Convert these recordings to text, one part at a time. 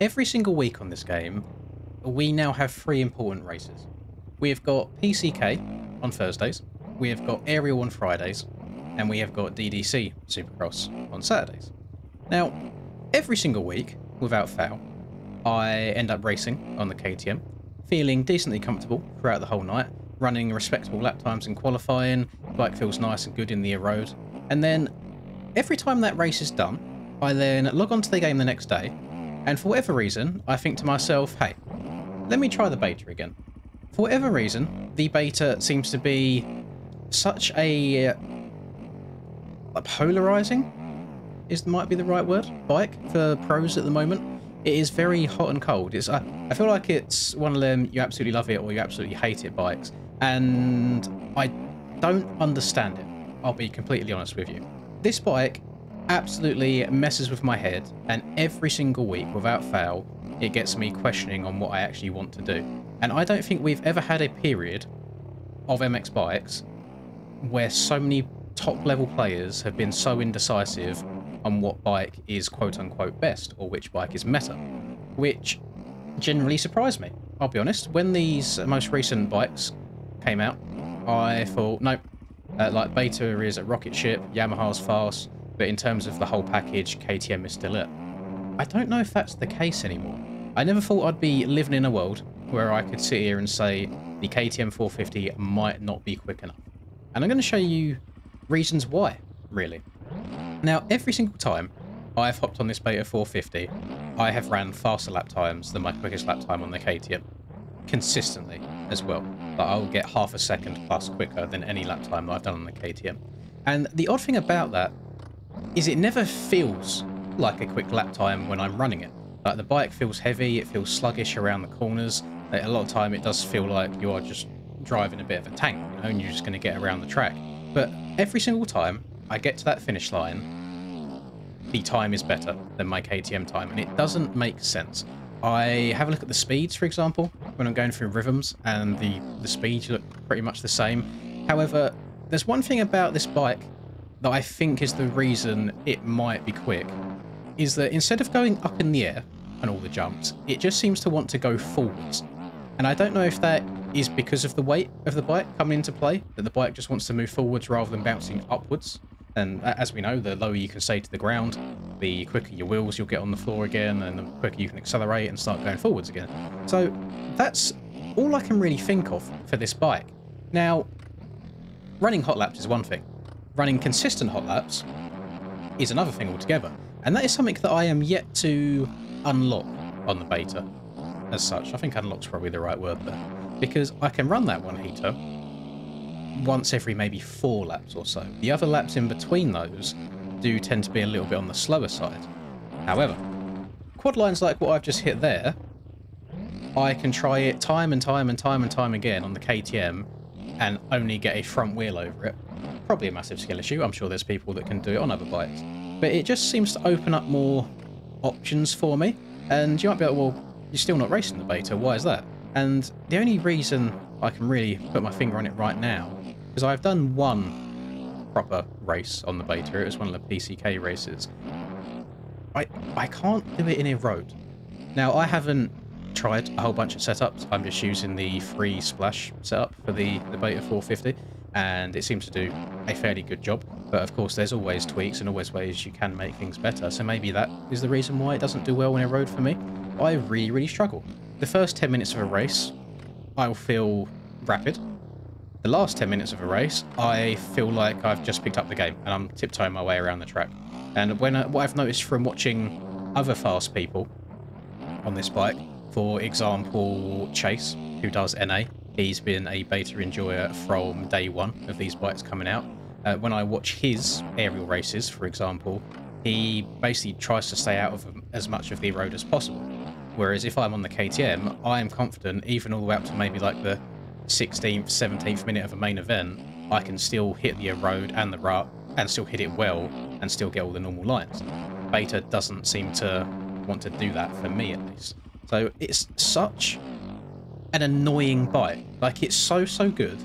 Every single week on this game, we now have three important races. We have got PCK on Thursdays, we have got Aerial on Fridays, and we have got DDC Supercross on Saturdays. Now, every single week, without fail, I end up racing on the KTM, feeling decently comfortable throughout the whole night, running respectable lap times in qualifying, bike feels nice and good in the road, and then every time that race is done, I then log on to the game the next day, and for whatever reason, I think to myself, hey, let me try the beta again. For whatever reason, the beta seems to be such a polarizing, might be the right word, bike for pros at the moment. It is very hot and cold. I feel like it's one of them you absolutely love it or you absolutely hate it bikes, and I don't understand it. I'll be completely honest with you. This bike absolutely messes with my head, and every single week, without fail, it gets me questioning on what I actually want to do. And I don't think we've ever had a period of MX bikes where so many top-level players have been so indecisive on what bike is quote-unquote best, or which bike is meta, which generally surprised me. I'll be honest, when these most recent bikes came out, I thought, nope, like Beta is a rocket ship, Yamaha's fast, but in terms of the whole package, KTM is still it. I don't know if that's the case anymore. I never thought I'd be living in a world where I could sit here and say the KTM 450 might not be quick enough. And I'm going to show you reasons why, really. Now, every single time I've hopped on this Beta 450, I have ran faster lap times than my quickest lap time on the KTM. Consistently, as well. Like, I'll get half a second plus quicker than any lap time that I've done on the KTM. And the odd thing about that is it never feels like a quick lap time when I'm running it. Like, the bike feels heavy, it feels sluggish around the corners. Like, a lot of time it does feel like you are just driving a bit of a tank, you know, and you're just going to get around the track. But every single time I get to that finish line, the time is better than my KTM time, and it doesn't make sense. I have a look at the speeds, for example, when I'm going through rhythms, and the speeds look pretty much the same. However, there's one thing about this bike that I think is the reason it might be quick, is that instead of going up in the air and all the jumps, it just seems to want to go forwards. And I don't know if that is because of the weight of the bike coming into play, that the bike just wants to move forwards rather than bouncing upwards. And as we know, the lower you can stay to the ground, the quicker your wheels you'll get on the floor again, and the quicker you can accelerate and start going forwards again. So that's all I can really think of for this bike. Now, running hot laps is one thing. Running consistent hot laps is another thing altogether. And that is something that I am yet to unlock on the beta as such. I think unlock's probably the right word there. Because I can run that one heater once every maybe 4 laps or so. The other laps in between those do tend to be a little bit on the slower side. However, quad lines like what I've just hit there, I can try it time and time and time and time again on the KTM and only get a front wheel over it. Probably a massive skill issue. I'm sure there's people that can do it on other bikes. But it just seems to open up more options for me. And you might be like, well, you're still not racing the beta. Why is that? And the only reason I can really put my finger on it right now is I've done one proper race on the beta. It was one of the PCK races. I can't do it in a road. Now, I haven't tried a whole bunch of setups. I'm just using the free splash setup for the Beta 450, and it seems to do a fairly good job. But of course, there's always tweaks and always ways you can make things better. So maybe that is the reason why it doesn't do well in a road for me. I really, really struggle. The first 10 minutes of a race, I'll feel rapid. The last 10 minutes of a race, I feel like I've just picked up the game and I'm tiptoeing my way around the track. And what I've noticed from watching other fast people on this bike, for example, Chase, who does NA, he's been a beta enjoyer from day one of these bikes coming out. When I watch his aerial races, for example, he basically tries to stay out of as much of the road as possible. Whereas if I'm on the KTM, I am confident, even all the way up to maybe like the 16th, 17th minute of a main event, I can still hit the road and the rut and still hit it well and still get all the normal lines. Beta doesn't seem to want to do that, for me at least. So it's such an annoying bike. Like, it's so good,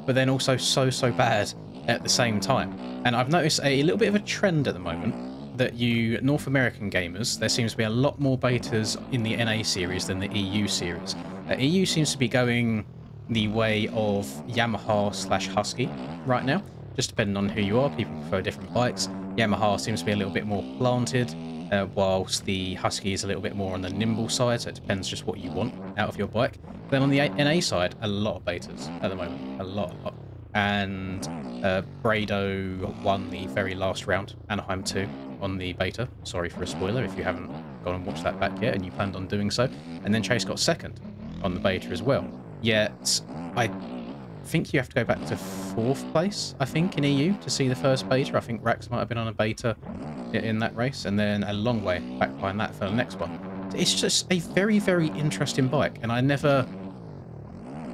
but then also so bad at the same time. And I've noticed a little bit of a trend at the moment that you North American gamers, there seems to be a lot more betas in the NA series than the EU series. EU seems to be going the way of Yamaha/Husky right now, just depending on who you are. People prefer different bikes. Yamaha seems to be a little bit more planted, whilst the Husky is a little bit more on the nimble side, so it depends just what you want out of your bike. Then on the NA side, a lot of betas at the moment, a lot. And Brado won the very last round, Anaheim 2, on the beta. Sorry for a spoiler if you haven't gone and watched that back yet and you planned on doing so. And then Chase got second on the beta as well. Yet, I think you have to go back to 4th place, I think, in EU to see the first beta. I think Rax might have been on a beta in that race, and then a long way back behind that for the next one. It's just a very, very interesting bike, and I never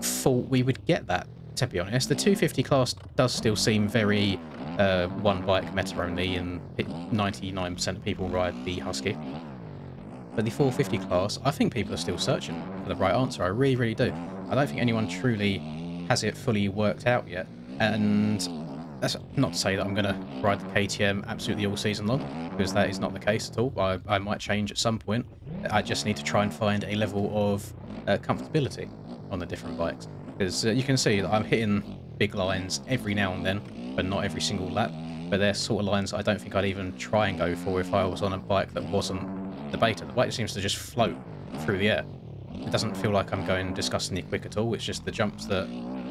thought we would get that, to be honest. The 250 class does still seem very one bike meta only, and 99% of people ride the Husky. But the 450 class, I think people are still searching for the right answer. I really, really do. I don't think anyone truly has it fully worked out yet. And that's not to say that I'm going to ride the KTM absolutely all season long, because that is not the case at all. I might change at some point. I just need to try and find a level of comfortability on the different bikes. Because you can see that I'm hitting big lines every now and then, but not every single lap. But they're sort of lines I don't think I'd even try and go for if I was on a bike that wasn't the beta. The bike seems to just float through the air. It doesn't feel like I'm going disgustingly quick at all. It's just the jumps that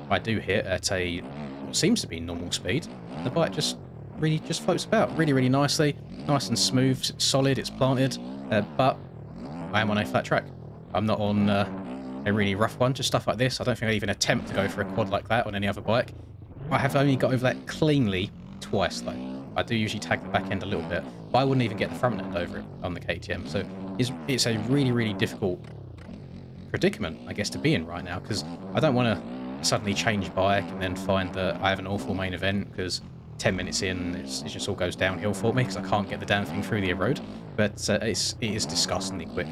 I do hit at a what seems to be normal speed. The bike just really just floats about really, really nicely. Nice and smooth, it's solid, it's planted. But I am on a flat track. I'm not on a really rough one, just stuff like this. I don't think I'd even attempt to go for a quad like that on any other bike. I have only got over that cleanly twice though. I do usually tag the back end a little bit, but I wouldn't even get the front end over it on the KTM. So it's a really, really difficult predicament, I guess, to be in right now, because I don't want to suddenly change bike and then find that I have an awful main event because 10 minutes in it just all goes downhill for me because I can't get the damn thing through the road. But it is disgustingly quick,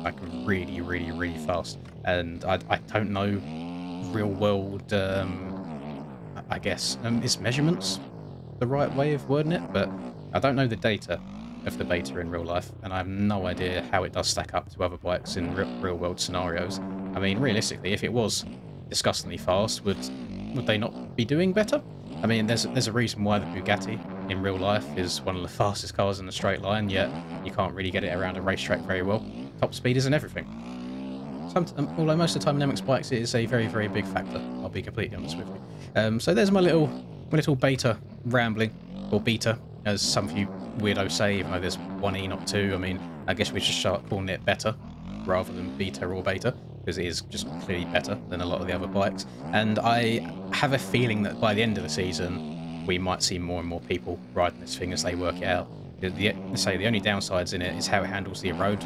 like really, really, really fast. And I don't know real world, I guess, is measurements the right way of wording it? But I don't know the data of the beta in real life, and I have no idea how it does stack up to other bikes in real world scenarios. I mean, realistically, if it was disgustingly fast, would they not be doing better? I mean, there's a reason why the Bugatti in real life is one of the fastest cars in a straight line, yet you can't really get it around a racetrack very well. Top speed isn't everything. Although most of the time in MX bikes it is a very, very big factor, I'll be completely honest with you. So there's my little beta rambling, or beta, as some of you weirdos say, even though there's one E, not two. I mean, I guess we should start calling it better rather than beta or beta, because it is just clearly better than a lot of the other bikes. And I have a feeling that by the end of the season, we might see more and more people riding this thing as they work it out. The only downsides in it is how it handles the road.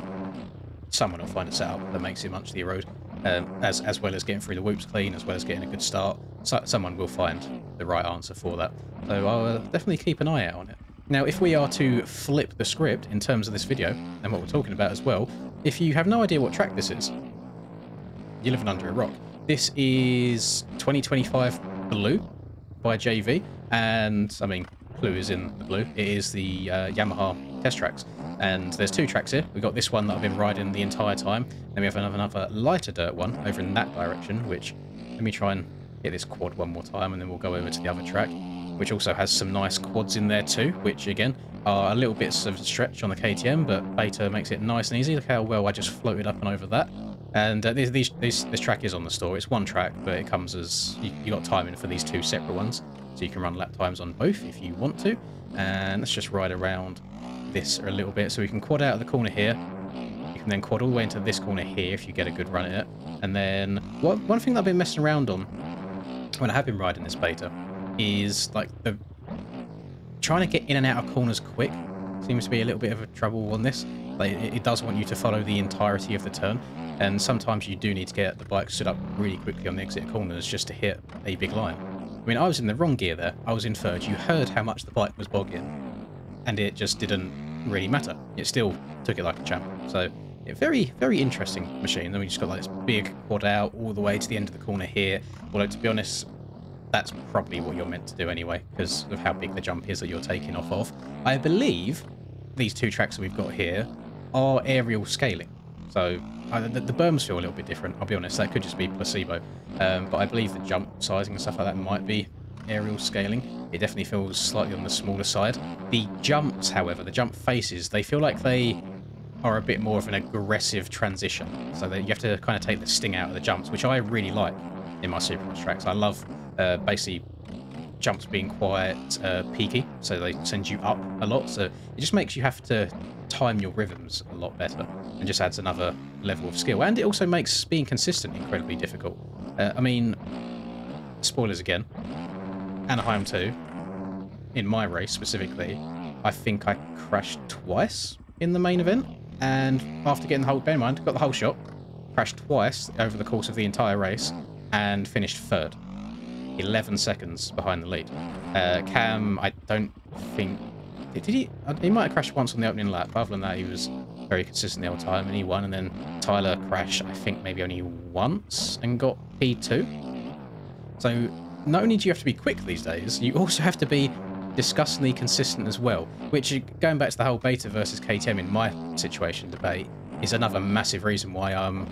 Someone will find a setup that makes it munch the road, as well as getting through the whoops clean, as well as getting a good start. So someone will find the right answer for that. So I'll definitely keep an eye out on it. Now, if we are to flip the script in terms of this video, and what we're talking about as well, if you have no idea what track this is, you're living under a rock. This is 2025 Blue by JV, and, I mean, Blue is in the blue. It is the Yamaha test tracks. And there's two tracks here. We've got this one that I've been riding the entire time. Then we have another lighter dirt one over in that direction, which, let me try and hit this quad one more time, and then we'll go over to the other track, which also has some nice quads in there too, which again are a little bit of a stretch on the KTM, but beta makes it nice and easy. Look how well I just floated up and over that. And this track is on the store. It's one track, but it comes as you got timing for these two separate ones, so you can run lap times on both if you want to. And let's just ride around this a little bit, so we can quad out of the corner here. You can then quad all the way into this corner here if you get a good run at it. And then one thing that I've been messing around on when I have been riding this beta is like the trying to get in and out of corners quick. Seems to be a little bit of a trouble on this. Like it does want you to follow the entirety of the turn, and sometimes you do need to get the bike stood up really quickly on the exit corners just to hit a big line. I mean, I was in the wrong gear there. I was in third. You heard how much the bike was bogging, and it just didn't really matter. It still took it like a champ. So very, very interesting machine. Then we just got like this big quad out all the way to the end of the corner here. Although, to be honest, that's probably what you're meant to do anyway, because of how big the jump is that you're taking off of. I believe these two tracks that we've got here are aerial scaling. So the berms feel a little bit different, I'll be honest. That could just be placebo. But I believe the jump sizing and stuff like that might be aerial scaling. It definitely feels slightly on the smaller side. The jumps, however, the jump faces, they feel like they are a bit more of an aggressive transition. So that you have to kind of take the sting out of the jumps, which I really like in my Supercross tracks. I love basically jumps being quite peaky, so they send you up a lot. So it just makes you have to time your rhythms a lot better and just adds another level of skill. And it also makes being consistent incredibly difficult. I mean, spoilers again, Anaheim 2, in my race specifically, I think I crashed twice in the main event. And after getting the whole, bear in mind, got the whole shot, crashed twice over the course of the entire race, and finished third. 11 seconds behind the lead. Cam, I don't think... Did he? He might have crashed once on the opening lap, but other than that, he was very consistent the whole time, and he won. And then Tyler crashed, I think, maybe only once, and got P2. So not only do you have to be quick these days, you also have to be disgustingly consistent as well, which, going back to the whole beta versus KTM in my situation debate, is another massive reason why I'm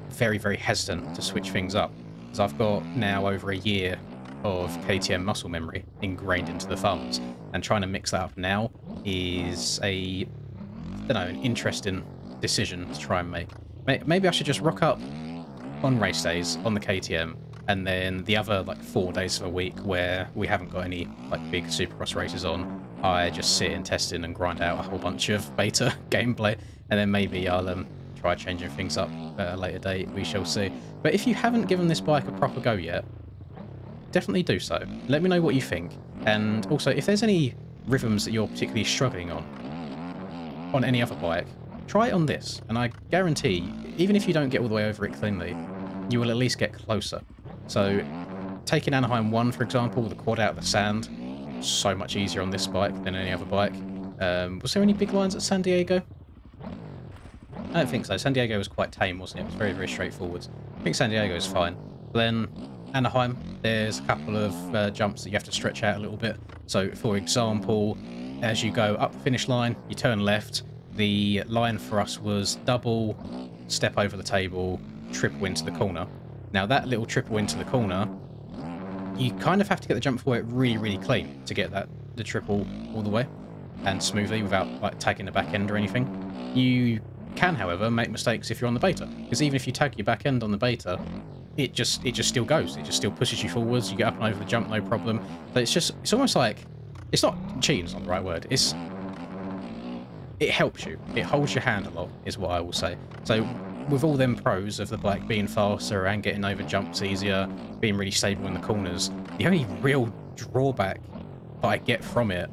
very, very hesitant to switch things up. Because I've got now over a year of KTM muscle memory ingrained into the thumbs, and trying to mix that up now is a, I don't know, an interesting decision to try and make. Maybe I should just rock up on race days on the KTM, and then the other like 4 days of a week where we haven't got any like big Supercross races on, I just sit and test in and grind out a whole bunch of beta gameplay, and then maybe I'll try changing things up at a later date. We shall see. But if you haven't given this bike a proper go yet, definitely do so. Let me know what you think, and also if there's any rhythms that you're particularly struggling on any other bike, try it on this, and I guarantee, even if you don't get all the way over it cleanly, you will at least get closer. So taking Anaheim 1, for example, the quad out of the sand, so much easier on this bike than any other bike. Was there any big lines at San Diego? I don't think so. San Diego was quite tame, wasn't it? It was very, very straightforward. I think San Diego is fine. Then Anaheim, there's a couple of jumps that you have to stretch out a little bit. So, for example, as you go up the finish line, you turn left. The line for us was double, step over the table, triple into the corner. Now, that little triple into the corner, you kind of have to get the jump for it really, really clean to get the triple all the way and smoothly without like tagging the back end or anything. You can, however, make mistakes if you're on the beta, because even if you tag your back end on the beta, it just still goes. It just still pushes you forwards. You get up and over the jump, no problem. So it's almost like, it's not cheating, is not the right word. It helps you. It holds your hand a lot, is what I will say. So with all them pros of the bike being faster and getting over jumps easier, being really stable in the corners, the only real drawback that I get from it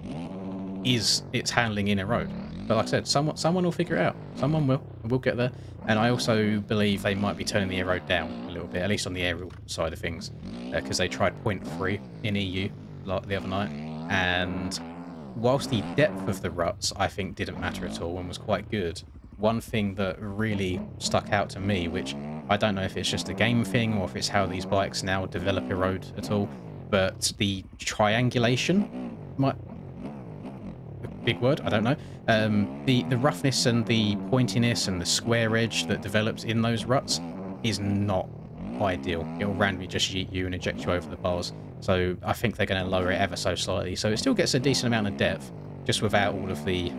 is its handling in a road. But like I said, someone will figure it out. Someone will. We'll get there. And I also believe they might be turning the aero down a little bit, at least on the aerial side of things, because they tried 0.3 in EU the other night. And whilst the depth of the ruts, I think, didn't matter at all and was quite good, one thing that really stuck out to me, which I don't know if it's just a game thing or if it's how these bikes now develop a road at all, but the triangulation might... big word, I don't know. The roughness and the pointiness and the square edge that develops in those ruts is not ideal. It'll randomly just yeet you and eject you over the bars. So I think they're going to lower it ever so slightly. So it still gets a decent amount of depth, just without all of the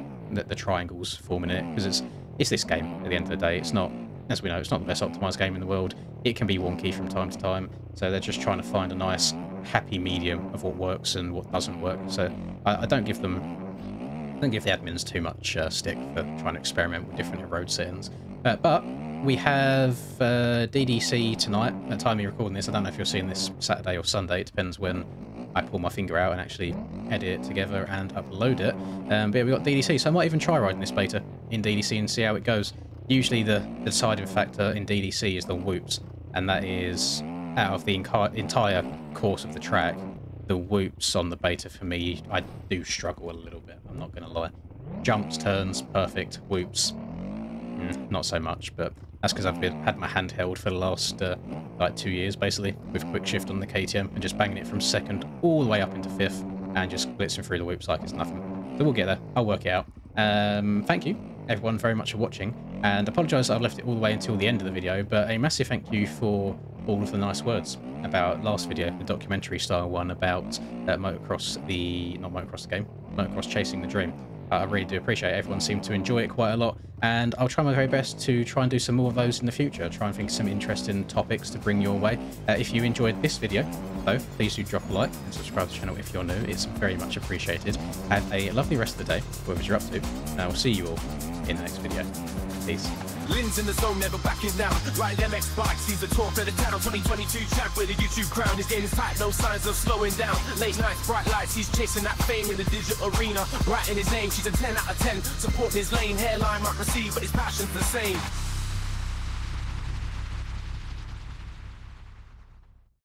triangles forming it, because it's this game at the end of the day. It's not, as we know, it's not the best optimized game in the world. It can be wonky from time to time. So they're just trying to find a nice, happy medium of what works and what doesn't work. So I don't give the admins too much stick for trying to experiment with different road settings. But we have DDC tonight. At the time you're recording this, I don't know if you're seeing this Saturday or Sunday. It depends when I pull my finger out and actually edit it together and upload it. But yeah, we've got DDC, so I might even try riding this beta in DDC and see how it goes. Usually the deciding factor in DDC is the whoops, and that is, out of the entire course of the track, the whoops on the beta for me, I do struggle a little bit, I'm not going to lie. Jumps, turns, perfect. Whoops, not so much, but that's because I've had my handheld for the last like 2 years, basically, with quick shift on the KTM and just banging it from second all the way up into fifth and just blitzing through the whoops like it's nothing. So we'll get there. I'll work it out. Thank you, everyone, very much for watching, and apologise that I've left it all the way until the end of the video, but a massive thank you for all of the nice words about last video, the documentary style one about motocross, not motocross the game, motocross chasing the dream. I really do appreciate it. Everyone seemed to enjoy it quite a lot, and I'll try my very best to try and do some more of those in the future. Try and think of some interesting topics to bring your way. If you enjoyed this video, though, please do drop a like and subscribe to the channel if you're new. It's very much appreciated. Have a lovely rest of the day, whatever you're up to, and I will see you all in the next video. Peace. Lynn's in the zone, never backing down. Riding MX bikes, he's the talk of the town. 2022 champ with a YouTube crown. His game is tight, no signs of slowing down. Late nights, bright lights, he's chasing that fame in the digital arena. Writing his name, she's a 10 out of 10. Supporting his lane, hairline might receive, but his passion's the same.